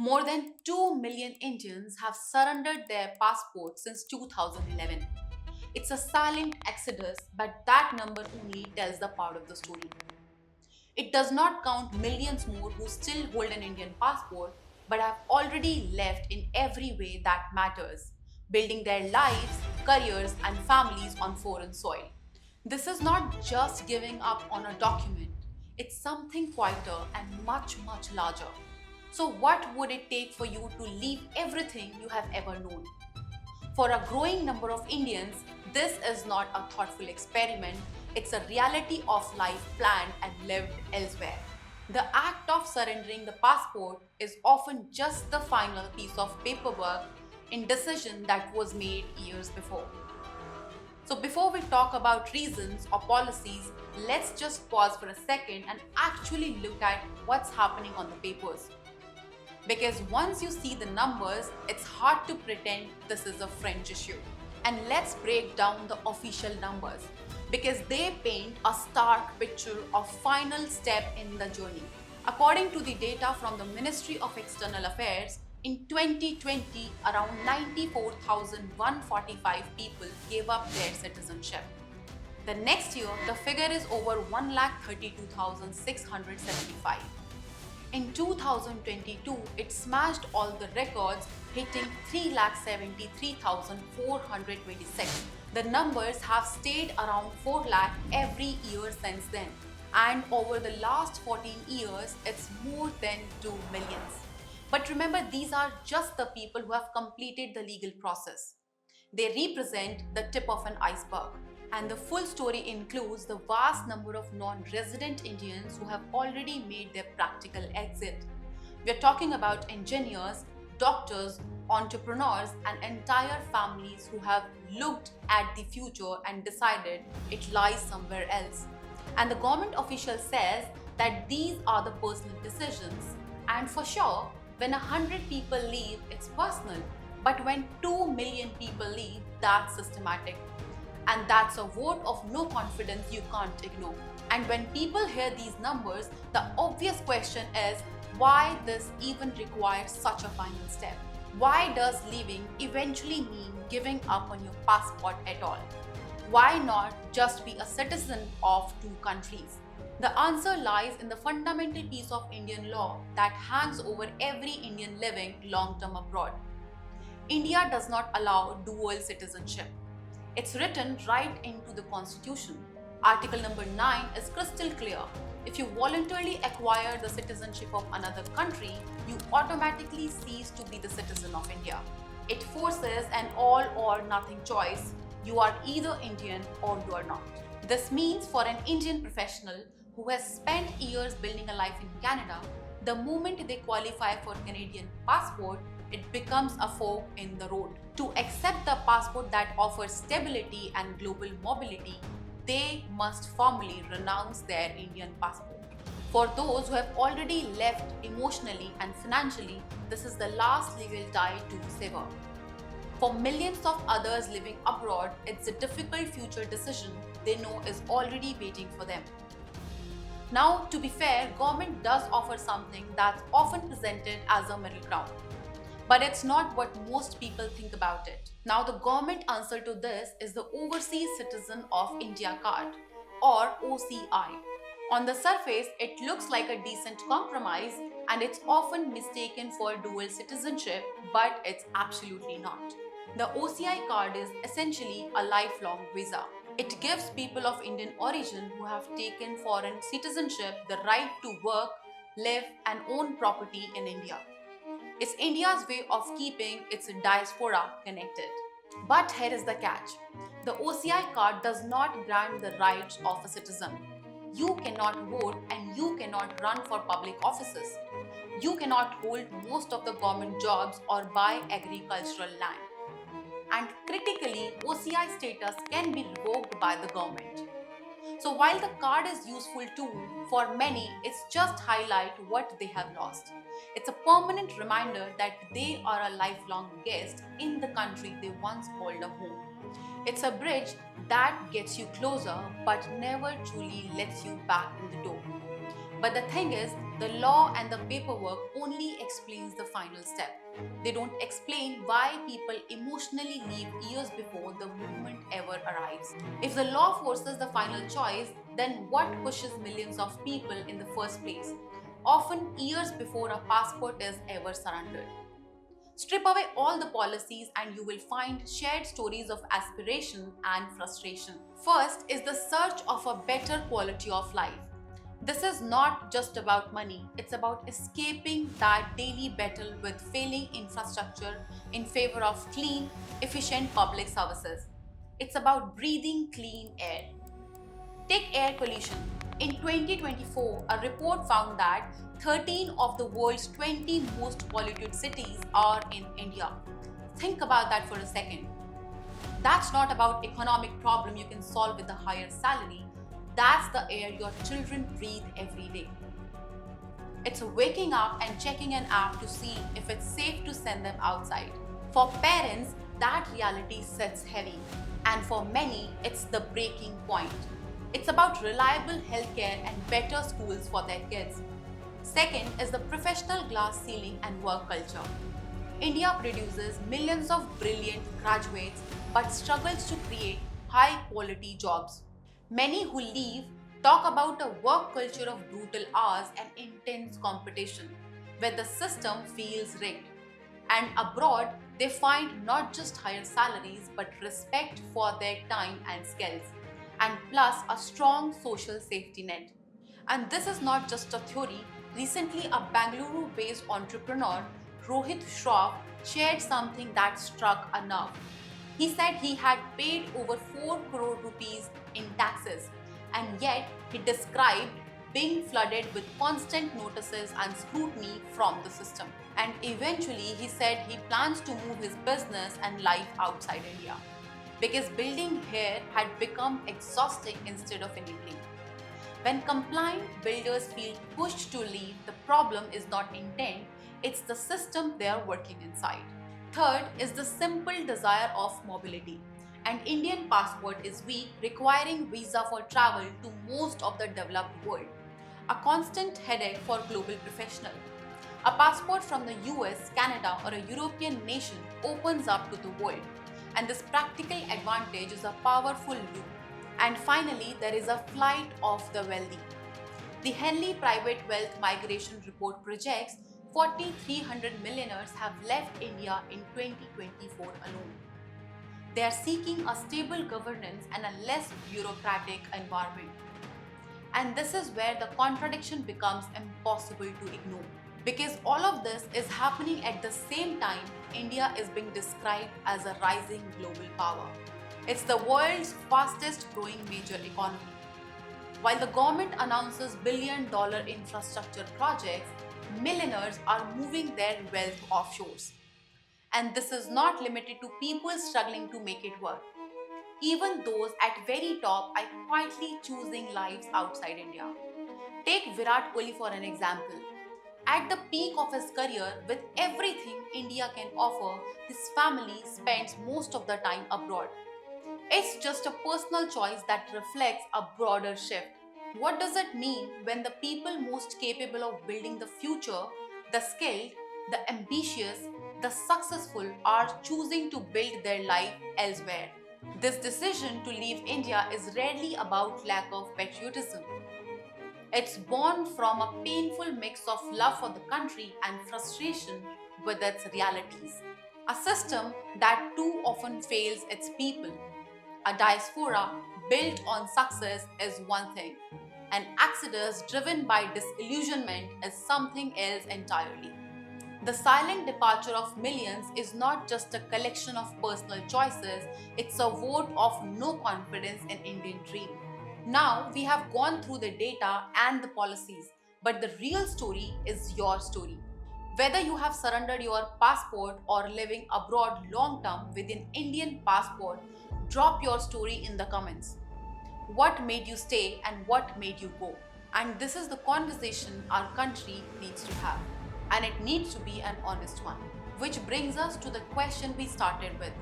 More than 2 million Indians have surrendered their passports since 2011. It's a silent exodus, but that number only tells the part of the story. It does not count millions more who still hold an Indian passport but have already left in every way that matters, building their lives, careers, and families on foreign soil. This is not just giving up on a document, it's something quieter and much, much larger. So, what would it take for you to leave everything you have ever known? For a growing number of Indians, this is not a thoughtful experiment, it's a reality of life planned and lived elsewhere. The act of surrendering the passport is often just the final piece of paperwork in decision that was made years before. So before we talk about reasons or policies, let's just pause for a second and actually look at what's happening on the papers. Because once you see the numbers, it's hard to pretend this is a fringe issue. And let's break down the official numbers because they paint a stark picture of final step in the journey. According to the data from the Ministry of External Affairs, in 2020, around 94,145 people gave up their citizenship. The next year, the figure is over 1,32,675. In 2022, it smashed all the records, hitting 3,73,426. The numbers have stayed around 4 lakh every year since then. And over the last 14 years, it's more than 2 millions. But remember, these are just the people who have completed the legal process. They represent the tip of an iceberg. And the full story includes the vast number of non resident Indians who have already made their practical exit. We are talking about engineers, doctors, entrepreneurs, and entire families who have looked at the future and decided it lies somewhere else. And the government official says that these are the personal decisions. And for sure, when 100 people leave, it's personal. But when 2 million people leave, that's systematic. And that's a vote of no confidence you can't ignore. And when people hear these numbers, the obvious question is why this even requires such a final step? Why does leaving eventually mean giving up on your passport at all? Why not just be a citizen of two countries? The answer lies in the fundamental piece of Indian law that hangs over every Indian living long term abroad. India does not allow dual citizenship. It's written right into the constitution. Article number 9 is crystal clear. If you voluntarily acquire the citizenship of another country, you automatically cease to be the citizen of India. It forces an all or nothing choice. You are either Indian or you are not. This means for an Indian professional who has spent years building a life in Canada, the moment they qualify for Canadian passport, it becomes a fork in the road. To accept the passport that offers stability and global mobility, they must formally renounce their Indian passport. For those who have already left emotionally and financially, this is the last legal tie to sever. For millions of others living abroad, it's a difficult future decision they know is already waiting for them. Now, to be fair, government does offer something that's often presented as a middle ground. But it's not what most people think about it. Now, the government answer to this is the Overseas Citizen of India card, or OCI. On the surface, it looks like a decent compromise and it's often mistaken for dual citizenship, but it's absolutely not. The OCI card is essentially a lifelong visa. It gives people of Indian origin who have taken foreign citizenship the right to work, live, and own property in India. It's India's way of keeping its diaspora connected. But here is the catch: the OCI card does not grant the rights of a citizen. You cannot vote and you cannot run for public offices. You cannot hold most of the government jobs or buy agricultural land. And critically, OCI status can be revoked by the government. So while the card is useful too, for many it's just highlight what they have lost. It's a permanent reminder that they are a lifelong guest in the country they once called a home. It's a bridge that gets you closer but never truly lets you back in the door. But the thing is, the law and the paperwork only explains the final step. They don't explain why people emotionally leave years before the movement ever arrives. If the law forces the final choice, then what pushes millions of people in the first place? Often years before a passport is ever surrendered. Strip away all the policies and you will find shared stories of aspiration and frustration. First is the search of a better quality of life. This is not just about money, it's about escaping that daily battle with failing infrastructure in favor of clean, efficient public services. It's about breathing clean air. Take air pollution. In 2024, a report found that 13 of the world's 20 most polluted cities are in India. Think about that for a second. That's not about economic problem you can solve with a higher salary. That's the air your children breathe every day. It's waking up and checking an app to see if it's safe to send them outside. For parents, that reality sits heavy. And for many, it's the breaking point. It's about reliable healthcare and better schools for their kids. Second is the professional glass ceiling and work culture. India produces millions of brilliant graduates but struggles to create high quality jobs. Many who leave talk about a work culture of brutal hours and intense competition, where the system feels rigged. And abroad, they find not just higher salaries but respect for their time and skills, and plus a strong social safety net. And this is not just a theory. Recently, a Bangalore based entrepreneur, Rohit Shroff, shared something that struck a nerve. He said he had paid over 4 crore rupees in taxes, and yet he described being flooded with constant notices and scrutiny from the system. And eventually, he said he plans to move his business and life outside India because building here had become exhausting instead of enabling. When compliant builders feel pushed to leave, the problem is not intent, it's the system they are working inside. Third is the simple desire of mobility. An Indian passport is weak, requiring visa for travel to most of the developed world, a constant headache for global professionals. A passport from the US, Canada, or a European nation opens up to the world, and this practical advantage is a powerful loop. And finally, there is a flight of the wealthy. The Henley Private Wealth Migration Report projects 4,300 millionaires have left India in 2024 alone. They are seeking a stable governance and a less bureaucratic environment. And this is where the contradiction becomes impossible to ignore. Because all of this is happening at the same time, India is being described as a rising global power. It's the world's fastest growing major economy. While the government announces billion-dollar infrastructure projects, millionaires are moving their wealth offshores. And this is not limited to people struggling to make it work. Even those at very top are quietly choosing lives outside India. Take Virat Kohli for an example. At the peak of his career, with everything India can offer, his family spends most of the time abroad. It's just a personal choice that reflects a broader shift. What does it mean when the people most capable of building the future, the skilled, the ambitious, the successful are choosing to build their life elsewhere? This decision to leave India is rarely about lack of patriotism. It's born from a painful mix of love for the country and frustration with its realities. A system that too often fails its people. A diaspora built on success is one thing. An exodus driven by disillusionment is something else entirely. The silent departure of millions is not just a collection of personal choices, it's a vote of no confidence in Indian dream. Now we have gone through the data and the policies, but the real story is your story. Whether you have surrendered your passport or living abroad long term with an Indian passport, drop your story in the comments. What made you stay and what made you go? And this is the conversation our country needs to have. And it needs to be an honest one. Which brings us to the question we started with.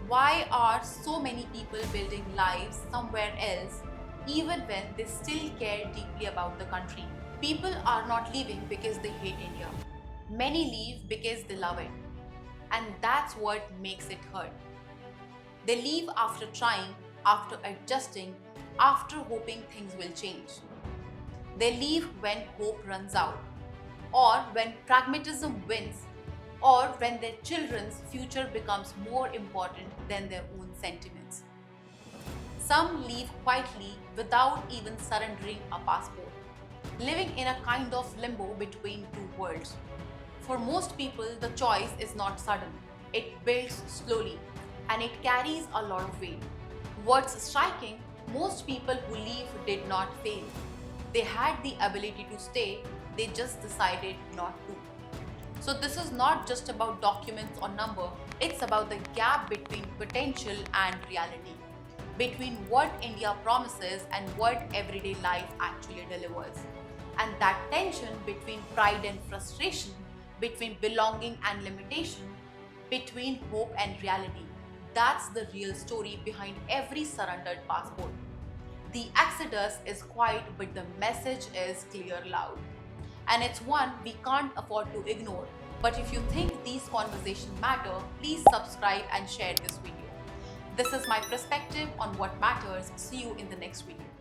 Why are so many people building lives somewhere else even when they still care deeply about the country? People are not leaving because they hate India. Many leave because they love it. And that's what makes it hurt. They leave after trying, after adjusting, after hoping things will change. They leave when hope runs out, or when pragmatism wins, or when their children's future becomes more important than their own sentiments. Some leave quietly without even surrendering a passport, living in a kind of limbo between two worlds. For most people, the choice is not sudden. It builds slowly and it carries a lot of weight. What's striking, most people who leave did not fail. They had the ability to stay, they just decided not to. So, this is not just about documents or number, it's about the gap between potential and reality, between what India promises and what everyday life actually delivers. And that tension between pride and frustration, between belonging and limitation, between hope and reality, that's the real story behind every surrendered passport. The exodus is quiet, but the message is clear loud. And it's one we can't afford to ignore. But if you think these conversations matter, please subscribe and share this video. This is my perspective on what matters. See you in the next video.